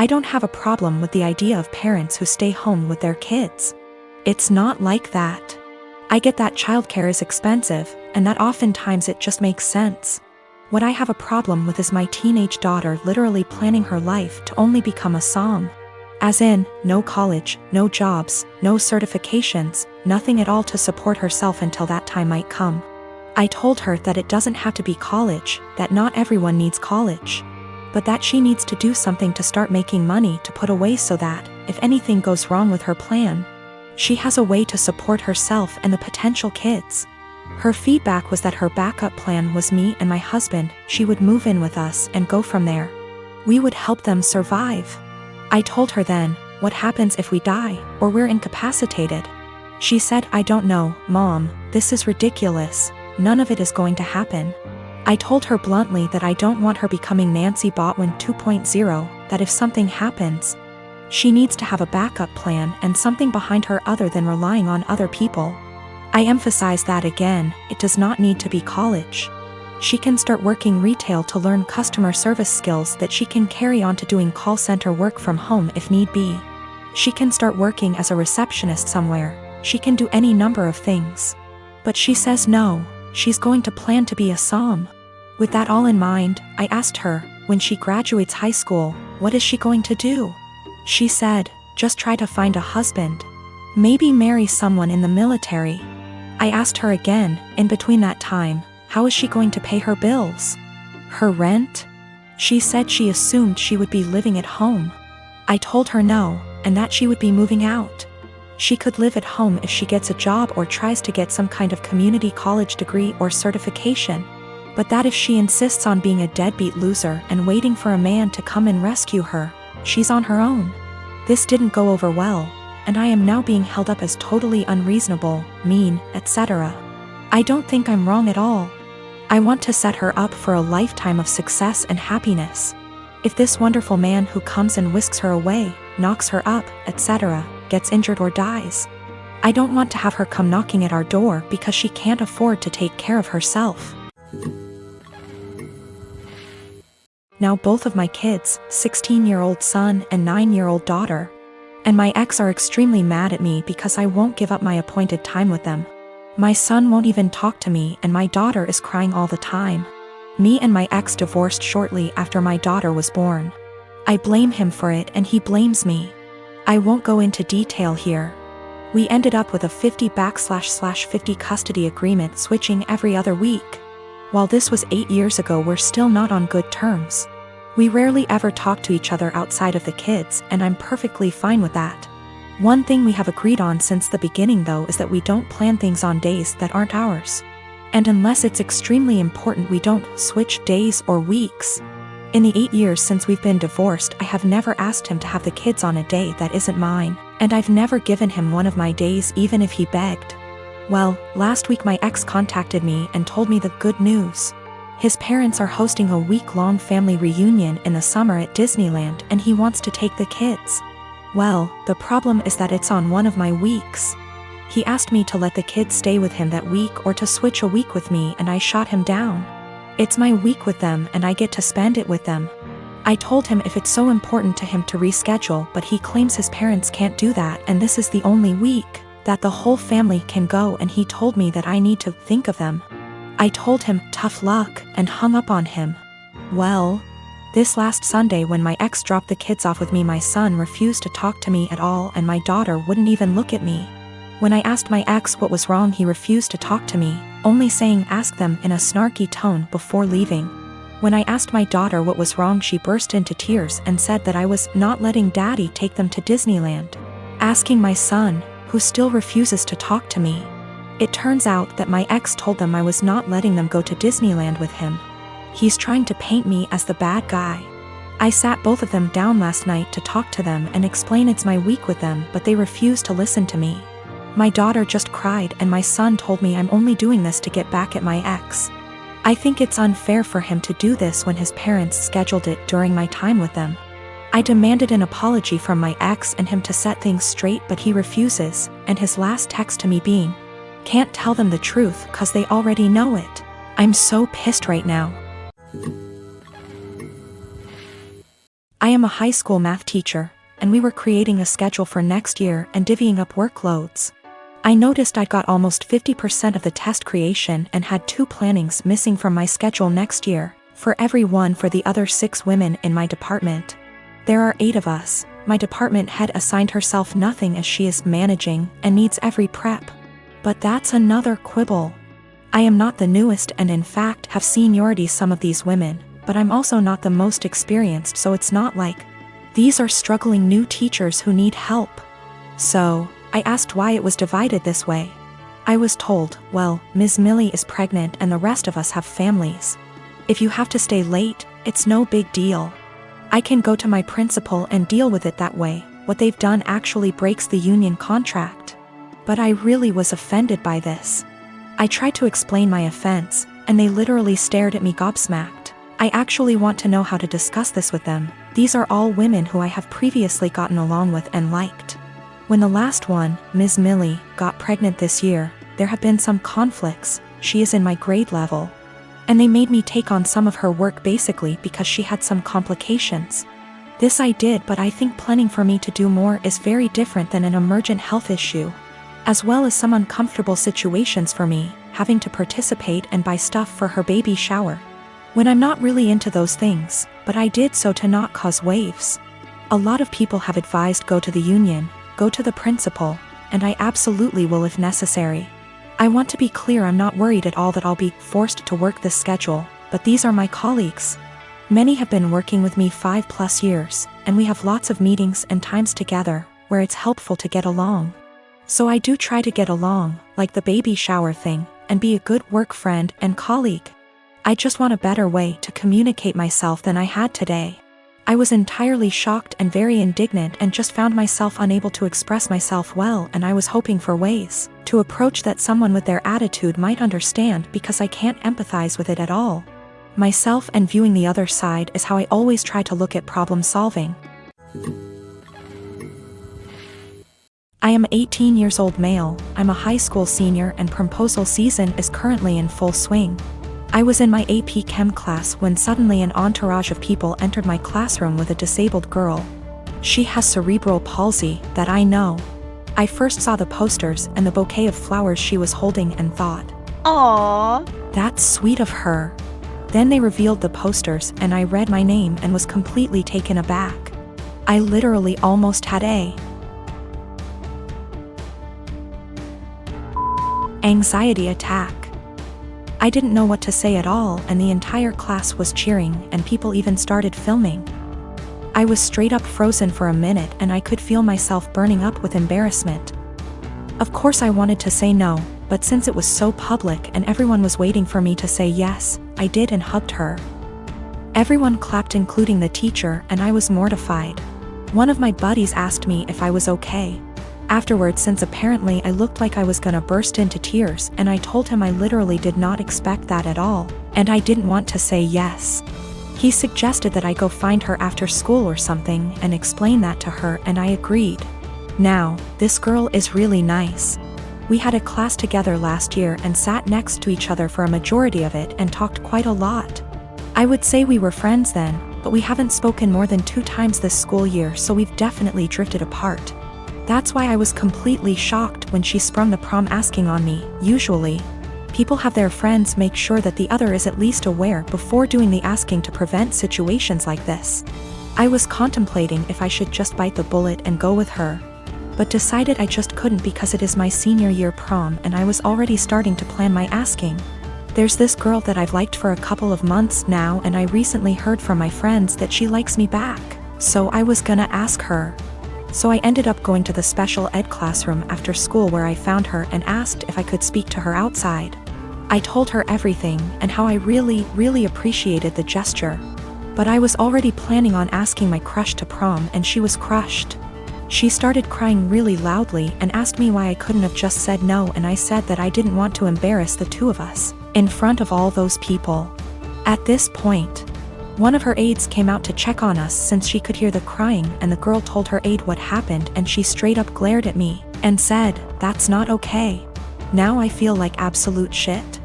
I don't have a problem with the idea of parents who stay home with their kids. It's not like that. I get that childcare is expensive, and that oftentimes it just makes sense. What I have a problem with is my teenage daughter literally planning her life to only become a som. As in, no college, no jobs, no certifications, nothing at all to support herself until that time might come. I told her that it doesn't have to be college, that not everyone needs college, but that she needs to do something to start making money to put away so that, if anything goes wrong with her plan, she has a way to support herself and the potential kids. Her feedback was that her backup plan was me and my husband. She would move in with us and go from there. We would help them survive. I told her then, what happens if we die, or we're incapacitated? She said, I don't know, Mom, this is ridiculous. None of it is going to happen. I told her bluntly that I don't want her becoming Nancy Botwin 2.0, that if something happens, she needs to have a backup plan and something behind her other than relying on other people. I emphasize that again, it does not need to be college. She can start working retail to learn customer service skills that she can carry on to doing call center work from home if need be. She can start working as a receptionist somewhere. She can do any number of things. But she says no, she's going to plan to be a som. With that all in mind, I asked her, when she graduates high school, what is she going to do? She said, just try to find a husband. Maybe marry someone in the military. I asked her again, in between that time, how is she going to pay her bills? Her rent? She said she assumed she would be living at home. I told her no, and that she would be moving out. She could live at home if she gets a job or tries to get some kind of community college degree or certification. But that if she insists on being a deadbeat loser and waiting for a man to come and rescue her, she's on her own. This didn't go over well, and I am now being held up as totally unreasonable, mean, etc. I don't think I'm wrong at all. I want to set her up for a lifetime of success and happiness. If this wonderful man who comes and whisks her away, knocks her up, etc., gets injured or dies, I don't want to have her come knocking at our door because she can't afford to take care of herself. Now both of my kids, 16-year-old son and 9-year-old daughter, and my ex are extremely mad at me because I won't give up my appointed time with them. My son won't even talk to me and my daughter is crying all the time. Me and my ex divorced shortly after my daughter was born. I blame him for it and he blames me. I won't go into detail here. We ended up with a 50/50 custody agreement switching every other week. While this was 8 years ago, we're still not on good terms. We rarely ever talk to each other outside of the kids, and I'm perfectly fine with that. One thing we have agreed on since the beginning though is that we don't plan things on days that aren't ours. And unless it's extremely important, we don't switch days or weeks. In the 8 years since we've been divorced, I have never asked him to have the kids on a day that isn't mine, and I've never given him one of my days even if he begged. Well, last week my ex contacted me and told me the good news. His parents are hosting a week-long family reunion in the summer at Disneyland and he wants to take the kids. Well, the problem is that it's on one of my weeks. He asked me to let the kids stay with him that week or to switch a week with me and I shot him down. It's my week with them and I get to spend it with them. I told him if it's so important to him to reschedule, but he claims his parents can't do that and this is the only week that the whole family can go, and he told me that I need to think of them. I told him tough luck and hung up on him. Well, this last Sunday when my ex dropped the kids off with me, my son refused to talk to me at all and my daughter wouldn't even look at me. When I asked my ex what was wrong, he refused to talk to me, only saying ask them in a snarky tone before leaving. When I asked my daughter what was wrong, she burst into tears and said that I was not letting daddy take them to Disneyland. Asking my son, who still refuses to talk to me. It turns out that my ex told them I was not letting them go to Disneyland with him. He's trying to paint me as the bad guy. I sat both of them down last night to talk to them and explain it's my week with them, but they refused to listen to me. My daughter just cried and my son told me I'm only doing this to get back at my ex. I think it's unfair for him to do this when his parents scheduled it during my time with them. I demanded an apology from my ex and him to set things straight, but he refuses, and his last text to me being, "Can't tell them the truth cause they already know it." I'm so pissed right now. I am a high school math teacher, and we were creating a schedule for next year and divvying up workloads. I noticed I got almost 50% of the test creation and had 2 plannings missing from my schedule next year, for every one for the other 6 women in my department. There are 8 of us. My department head assigned herself nothing as she is managing and needs every prep. But that's another quibble. I am not the newest and in fact have seniority some of these women, but I'm also not the most experienced, so it's not like these are struggling new teachers who need help. So, I asked why it was divided this way. I was told, well, Ms. Millie is pregnant and the rest of us have families. If you have to stay late, it's no big deal. I can go to my principal and deal with it that way. What they've done actually breaks the union contract. But I really was offended by this. I tried to explain my offense, and they literally stared at me gobsmacked. I actually want to know how to discuss this with them. These are all women who I have previously gotten along with and liked. When the last one, Ms. Millie, got pregnant this year, there have been some conflicts. She is in my grade level. And they made me take on some of her work basically because she had some complications. This I did, but I think planning for me to do more is very different than an emergent health issue. As well as some uncomfortable situations for me, having to participate and buy stuff for her baby shower. When I'm not really into those things, but I did so to not cause waves. A lot of people have advised go to the union, go to the principal, and I absolutely will if necessary. I want to be clear, I'm not worried at all that I'll be forced to work this schedule, but these are my colleagues. Many have been working with me 5+ years, and we have lots of meetings and times together, where it's helpful to get along. So I do try to get along, like the baby shower thing, and be a good work friend and colleague. I just want a better way to communicate myself than I had today. I was entirely shocked and very indignant and just found myself unable to express myself well, and I was hoping for ways to approach that someone with their attitude might understand because I can't empathize with it at all. Myself and viewing the other side is how I always try to look at problem solving. I am 18 years old male, I'm a high school senior and proposal season is currently in full swing. I was in my AP Chem class when suddenly an entourage of people entered my classroom with a disabled girl. She has cerebral palsy, that I know. I first saw the posters and the bouquet of flowers she was holding and thought, "Aww, that's sweet of her." Then they revealed the posters and I read my name and was completely taken aback. I literally almost had a anxiety attack. I didn't know what to say at all, and the entire class was cheering and people even started filming. I was straight up frozen for a minute and I could feel myself burning up with embarrassment. Of course I wanted to say no, but since it was so public and everyone was waiting for me to say yes, I did and hugged her. Everyone clapped including the teacher and I was mortified. One of my buddies asked me if I was okay. Afterwards, since apparently I looked like I was gonna burst into tears, and I told him I literally did not expect that at all, and I didn't want to say yes. He suggested that I go find her after school or something and explain that to her, and I agreed. Now, this girl is really nice. We had a class together last year and sat next to each other for a majority of it and talked quite a lot. I would say we were friends then, but we haven't spoken more than 2 times this school year, so we've definitely drifted apart. That's why I was completely shocked when she sprung the prom asking on me. Usually, people have their friends make sure that the other is at least aware before doing the asking to prevent situations like this. I was contemplating if I should just bite the bullet and go with her, but decided I just couldn't because it is my senior year prom and I was already starting to plan my asking. There's this girl that I've liked for a couple of months now, and I recently heard from my friends that she likes me back, so I was gonna ask her. So I ended up going to the special ed classroom after school where I found her and asked if I could speak to her outside. I told her everything and how I really appreciated the gesture. But I was already planning on asking my crush to prom and she was crushed. She started crying really loudly and asked me why I couldn't have just said no, and I said that I didn't want to embarrass the 2 of us in front of all those people. At this point, one of her aides came out to check on us since she could hear the crying, and the girl told her aide what happened and she straight up glared at me and said, "That's not okay." Now I feel like absolute shit.